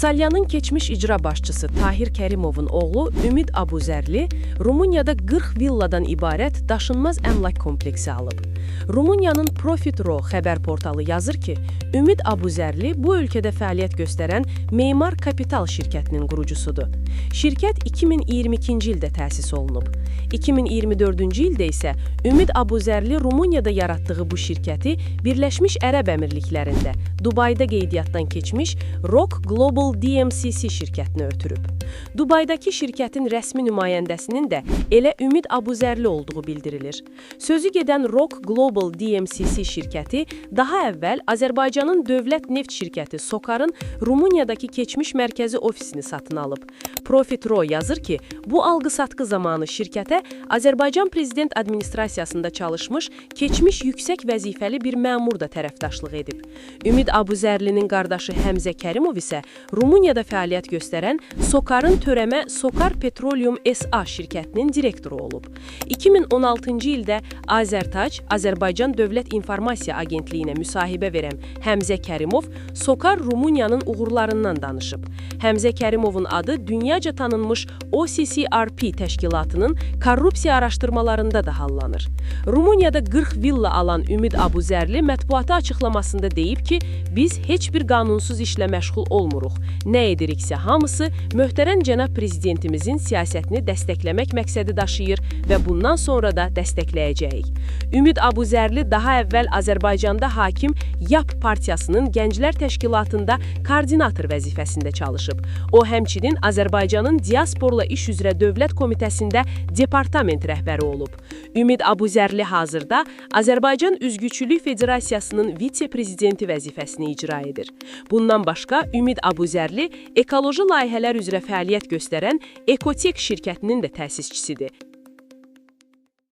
Salyanın keçmiş icra başçısı Tahir Kərimovun oğlu Ümid Abuzərli Rumuniyada 40 villadan ibarət daşınmaz əmlak kompleksi alıb. Rumuniyanın Profit.ro xəbər portalı yazır ki, Ümid Abuzərli bu ölkədə fəaliyyət göstərən Meymar Kapital şirkətinin qurucusudur. Şirkət 2022-ci ildə təsis olunub. 2024-cü ildə isə Ümid Abuzərli Rumuniyada yaratdığı bu şirkəti Birləşmiş Ərəb Əmirliklərində, Dubayda qeydiyyatdan keçmiş Rock Global DMCC şirkətinə ötürüb. Dubaydakı şirkətin rəsmi nümayəndəsinin də elə Ümid Abuzərli olduğu bildirilir. Sözü gedən Rock Global DMCC şirkəti daha əvvəl Azərbaycanın dövlət neft şirkəti SOCAR-ın Rumuniyadakı keçmiş mərkəzi ofisini satın alıb. Profit.ro yazır ki, bu alqı-satqı zamanı şirkətə Azərbaycan Prezident Administrasiyasında çalışmış, keçmiş yüksək vəzifəli bir məmur da tərəfdaşlıq edib. Ümid Abuzərlinin qardaşı Həmzə Kərimov isə Rumuniyada fəaliyyət göstərən SOCAR-ın törəmə SOCAR Petroleum SA şirkətinin direktoru olub. 2016-cı ildə Azərtac, Azərbaycan Dövlət İnformasiya Agentliyinə müsahibə verən Həmzə Kərimov SOCAR Rumuniyanın uğurlarından danışıb. Həmzə Kərimovun adı dünyaca tanınmış OCCRP təşkilatının korrupsiya araşdırmalarında da hallanır. Rumuniyada 40 villa alan Ümid Abuzərli mətbuata açıqlamasında deyib ki, biz heç bir qanunsuz işlə məşğul olmuruq. Nə ediriksə hamısı möhtərəm cənab prezidentimizin siyasətini dəstəkləmək məqsədi daşıyır və bundan sonra da dəstəkləyəcəyik. Ümid Abuzərli daha əvvəl Azərbaycanda hakim YAP partiyasının Gənclər Təşkilatında koordinator vəzifəsində çalışıb. O, həmçinin Azərbaycanın Diasporla İş üzrə Dövlət Komitəsində departament rəhbəri olub. Ümid Abuzərli hazırda Azərbaycan Üzgüçülük Federasiyasının vitse-prezidenti vəzifəsini icra edir. Bundan başqa Ümid Abuzərli ekoloji layihələr üzrə fəaliyyət göstərən Ekotek şirkətinin də təsisçisidir.